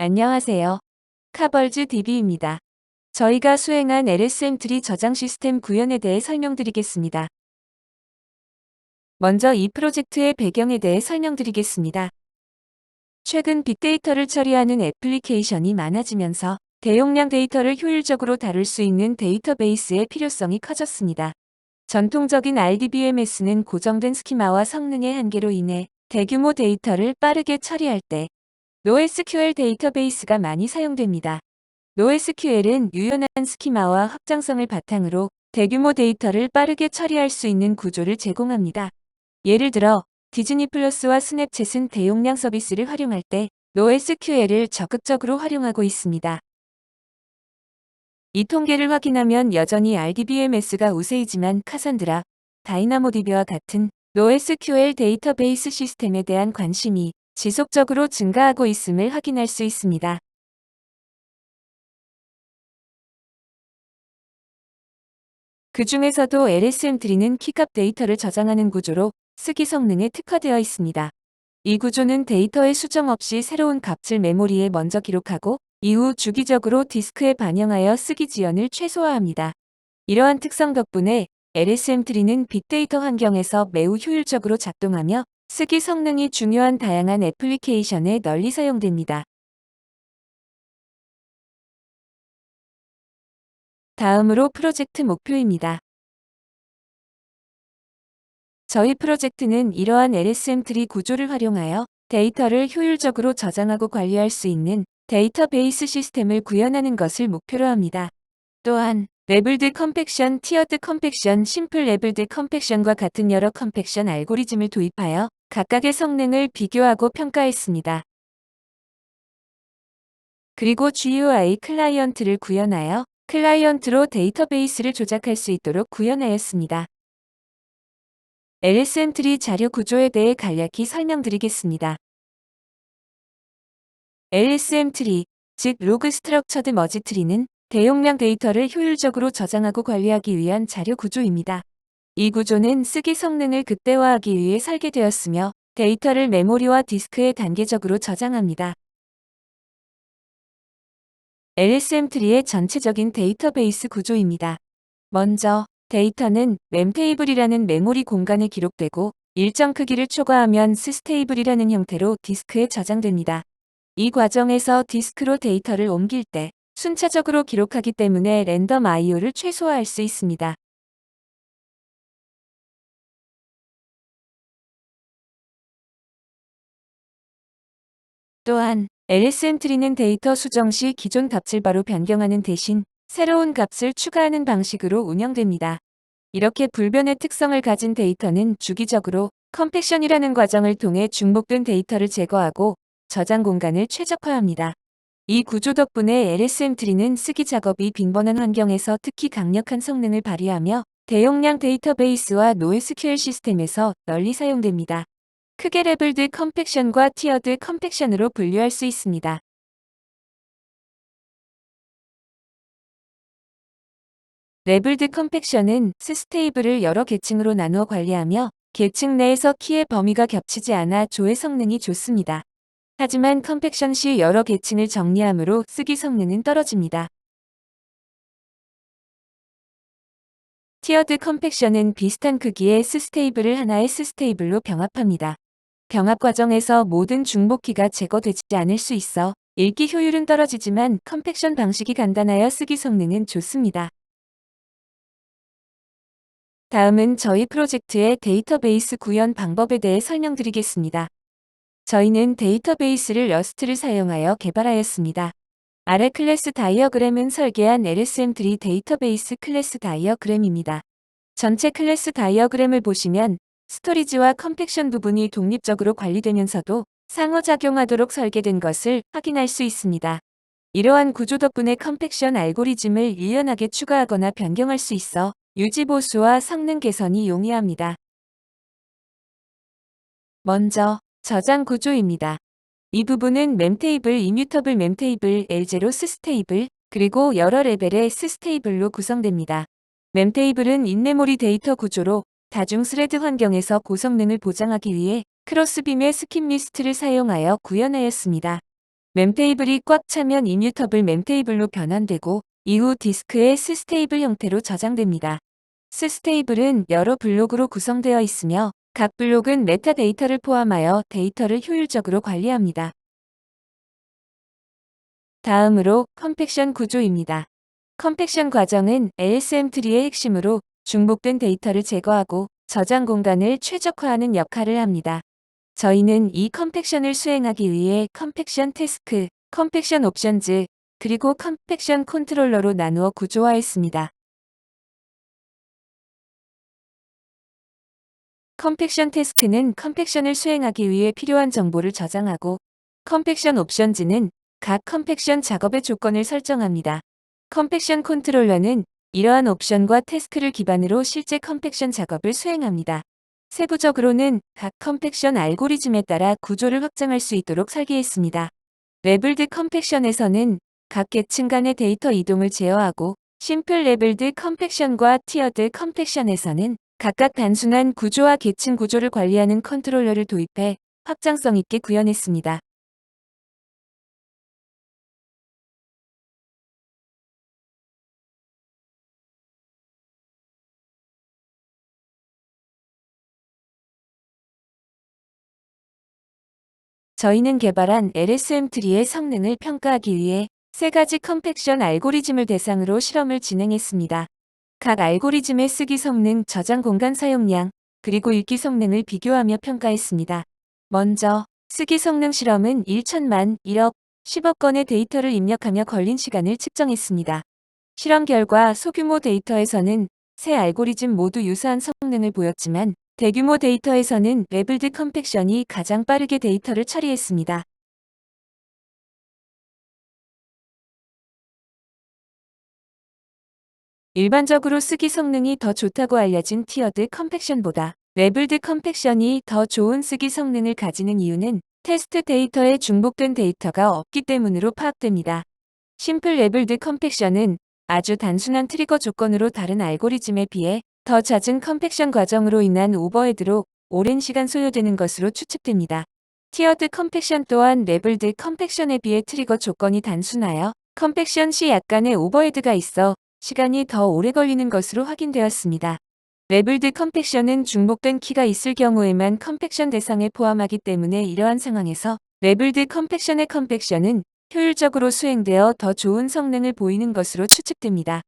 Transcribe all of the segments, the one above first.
안녕하세요. 카벌즈 DB입니다. 저희가 수행한 LSM3 저장 시스템 구현에 대해 설명드리겠습니다. 먼저 이 프로젝트의 배경에 대해 설명드리겠습니다. 최근 빅데이터를 처리하는 애플리케이션이 많아지면서 대용량 데이터를 효율적으로 다룰 수 있는 데이터베이스의 필요성이 커졌습니다. 전통적인 RDBMS는 고정된 스키마와 성능의 한계로 인해 대규모 데이터를 빠르게 처리할 때 NoSQL 데이터베이스가 많이 사용됩니다. NoSQL은 유연한 스키마와 확장성을 바탕으로 대규모 데이터를 빠르게 처리할 수 있는 구조를 제공합니다. 예를 들어 디즈니 플러스와 스냅챗은 대용량 서비스를 활용할 때 NoSQL을 적극적으로 활용하고 있습니다. 이 통계를 확인하면 여전히 RDBMS가 우세이지만 카산드라, 다이나모DB와 같은 NoSQL 데이터베이스 시스템에 대한 관심이 지속적으로 증가하고 있음을 확인할 수 있습니다. 그 중에서도 LSM3는 키값 데이터를 저장하는 구조로 쓰기 성능에 특화되어 있습니다. 이 구조는 데이터의 수정 없이 새로운 값을 메모리에 먼저 기록하고 이후 주기적으로 디스크에 반영하여 쓰기 지연을 최소화합니다. 이러한 특성 덕분에 LSM3는 빅데이터 환경에서 매우 효율적으로 작동하며 쓰기 성능이 중요한 다양한 애플리케이션에 널리 사용됩니다. 다음으로 프로젝트 목표입니다. 저희 프로젝트는 이러한 LSM3 구조를 활용하여 데이터를 효율적으로 저장하고 관리할 수 있는 데이터베이스 시스템을 구현하는 것을 목표로 합니다. 또한 레블드 컴팩션, 티어드 컴팩션, 심플 레블드 컴팩션과 같은 여러 컴팩션 알고리즘을 도입하여 각각의 성능을 비교하고 평가했습니다. 그리고 GUI 클라이언트를 구현하여 클라이언트로 데이터베이스를 조작할 수 있도록 구현하였습니다. LSM3 자료 구조에 대해 간략히 설명드리겠습니다. LSM3, 즉 로그 스트럭처드 머지 트리는 대용량 데이터를 효율적으로 저장하고 관리하기 위한 자료 구조입니다. 이 구조는 쓰기 성능을 극대화하기 위해 설계되었으며 데이터를 메모리와 디스크에 단계적으로 저장합니다. LSM3의 전체적인 데이터베이스 구조입니다. 먼저 데이터는 mem테이블이라는 메모리 공간에 기록되고 일정 크기를 초과하면 sys테이블이라는 형태로 디스크에 저장됩니다. 이 과정에서 디스크로 데이터를 옮길 때 순차적으로 기록하기 때문에 랜덤 IO를 최소화할 수 있습니다. 또한 LSM3는 데이터 수정 시 기존 값을 바로 변경하는 대신 새로운 값을 추가하는 방식으로 운영됩니다. 이렇게 불변의 특성을 가진 데이터는 주기적으로 컴팩션이라는 과정을 통해 중복된 데이터를 제거하고 저장 공간을 최적화합니다. 이 구조 덕분에 LSM3는 쓰기 작업이 빈번한 환경에서 특히 강력한 성능을 발휘하며 대용량 데이터베이스와 NoSQL 시스템에서 널리 사용됩니다. 크게 레벨드 컴팩션과 티어드 컴팩션으로 분류할 수 있습니다. 레벨드 컴팩션은 sys테이블을 여러 계층으로 나누어 관리하며 계층 내에서 키의 범위가 겹치지 않아 조회 성능이 좋습니다. 하지만 컴팩션 시 여러 계층을 정리하므로 쓰기 성능은 떨어집니다. 티어드 컴팩션은 비슷한 크기의 sys테이블을 하나의 sys테이블로 병합합니다. 병합 과정에서 모든 중복키가 제거되지 않을 수 있어 읽기 효율은 떨어지지만 컴팩션 방식이 간단하여 쓰기 성능은 좋습니다. 다음은 저희 프로젝트의 데이터베이스 구현 방법에 대해 설명드리겠습니다. 저희는 데이터베이스를 러스트를 사용하여 개발하였습니다. 아래 클래스 다이어그램은 설계한 LSM3 데이터베이스 클래스 다이어그램입니다. 전체 클래스 다이어그램을 보시면 스토리지와 컴팩션 부분이 독립적으로 관리되면서도 상호작용하도록 설계된 것을 확인할 수 있습니다. 이러한 구조 덕분에 컴팩션 알고리즘을 유연하게 추가하거나 변경할 수 있어 유지 보수와 성능 개선이 용이합니다. 먼저 저장 구조입니다. 이 부분은 mem테이블, 이뮤터블 mem테이블, L0 sys테이블, 그리고 여러 레벨의 sys테이블로 구성됩니다. mem테이블은 인메모리 데이터 구조로 다중 스레드 환경에서 고성능을 보장하기 위해 크로스빔의 스킵 리스트를 사용하여 구현하였습니다. 멤테이블이 꽉 차면 이뮤터블 멤테이블로 변환되고 이후 디스크의 스스테이블 형태로 저장됩니다. 스스테이블은 여러 블록으로 구성되어 있으며 각 블록은 메타데이터를 포함하여 데이터를 효율적으로 관리합니다. 다음으로 컴팩션 구조입니다. 컴팩션 과정은 ASM 트리의 핵심으로 중복된 데이터를 제거하고 저장 공간을 최적화하는 역할을 합니다. 저희는 이 컴팩션을 수행하기 위해 컴팩션 태스크, 컴팩션 옵션즈, 그리고 컴팩션 컨트롤러로 나누어 구조화했습니다. 컴팩션 태스크는 컴팩션을 수행하기 위해 필요한 정보를 저장하고, 컴팩션 옵션즈는 각 컴팩션 작업의 조건을 설정합니다. 컴팩션 컨트롤러는 이러한 옵션과 태스크를 기반으로 실제 컴팩션 작업을 수행합니다. 세부적으로는 각 컴팩션 알고리즘에 따라 구조를 확장할 수 있도록 설계했습니다. 레벨드 컴팩션에서는 각 계층 간의 데이터 이동을 제어하고, 심플 레벨드 컴팩션과 티어드 컴팩션에서는 각각 단순한 구조와 계층 구조를 관리하는 컨트롤러를 도입해 확장성 있게 구현했습니다. 저희는 개발한 LSM 트리의 성능을 평가하기 위해 세 가지 컴팩션 알고리즘을 대상으로 실험을 진행했습니다. 각 알고리즘의 쓰기 성능, 저장 공간 사용량, 그리고 읽기 성능을 비교하며 평가했습니다. 먼저 쓰기 성능 실험은 1천만, 1억, 10억 건의 데이터를 입력하며 걸린 시간을 측정했습니다. 실험 결과 소규모 데이터에서는 세 알고리즘 모두 유사한 성능을 보였지만 대규모 데이터에서는 레벨드 컴팩션이 가장 빠르게 데이터를 처리했습니다. 일반적으로 쓰기 성능이 더 좋다고 알려진 티어드 컴팩션보다 레벨드 컴팩션이 더 좋은 쓰기 성능을 가지는 이유는 테스트 데이터에 중복된 데이터가 없기 때문으로 파악됩니다. 심플 레벨드 컴팩션은 아주 단순한 트리거 조건으로 다른 알고리즘에 비해 더 잦은 컴팩션 과정으로 인한 오버헤드로 오랜 시간 소요되는 것으로 추측됩니다. 티어드 컴팩션 또한 레벨드 컴팩션에 비해 트리거 조건이 단순하여 컴팩션 시 약간의 오버헤드가 있어 시간이 더 오래 걸리는 것으로 확인되었습니다. 레벨드 컴팩션은 중복된 키가 있을 경우에만 컴팩션 대상에 포함하기 때문에 이러한 상황에서 레벨드 컴팩션의 컴팩션은 효율적으로 수행되어 더 좋은 성능을 보이는 것으로 추측됩니다.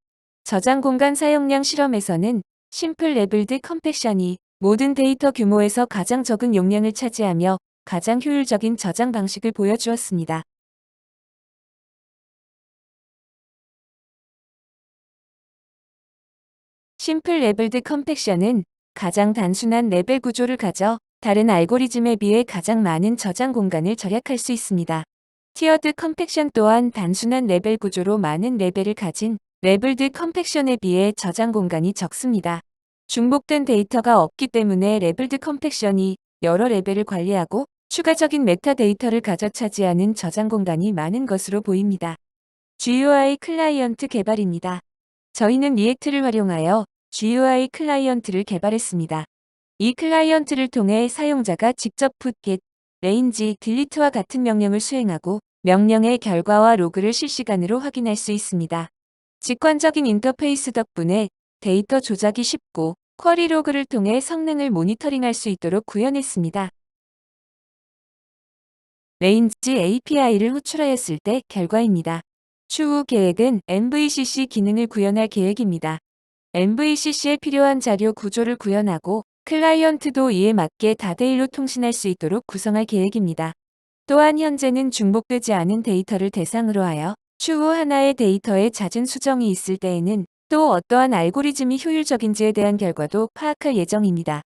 저장 공간 사용량 실험에서는 심플 레벨드 컴팩션이 모든 데이터 규모에서 가장 적은 용량을 차지하며 가장 효율적인 저장 방식을 보여주었습니다. 심플 레벨드 컴팩션은 가장 단순한 레벨 구조를 가져 다른 알고리즘에 비해 가장 많은 저장 공간을 절약할 수 있습니다. 티어드 컴팩션 또한 단순한 레벨 구조로 많은 레벨을 가진 레벨드 컴팩션에 비해 저장 공간이 적습니다. 중복된 데이터가 없기 때문에 레벨드 컴팩션이 여러 레벨을 관리하고 추가적인 메타데이터를 가져 차지하는 저장 공간이 많은 것으로 보입니다. GUI 클라이언트 개발입니다. 저희는 리액트를 활용하여 GUI 클라이언트를 개발했습니다. 이 클라이언트를 통해 사용자가 직접 put, get, range, delete와 같은 명령을 수행하고 명령의 결과와 로그를 실시간으로 확인할 수 있습니다. 직관적인 인터페이스 덕분에 데이터 조작이 쉽고 쿼리 로그를 통해 성능을 모니터링할 수 있도록 구현했습니다. 레인지 API를 호출하였을 때 결과입니다. 추후 계획은 MVCC 기능을 구현할 계획입니다. MVCC에 필요한 자료 구조를 구현하고 클라이언트도 이에 맞게 다대일로 통신할 수 있도록 구성할 계획입니다. 또한 현재는 중복되지 않은 데이터를 대상으로 하여 추후 하나의 데이터에 잦은 수정이 있을 때에는 또 어떠한 알고리즘이 효율적인지에 대한 결과도 파악할 예정입니다.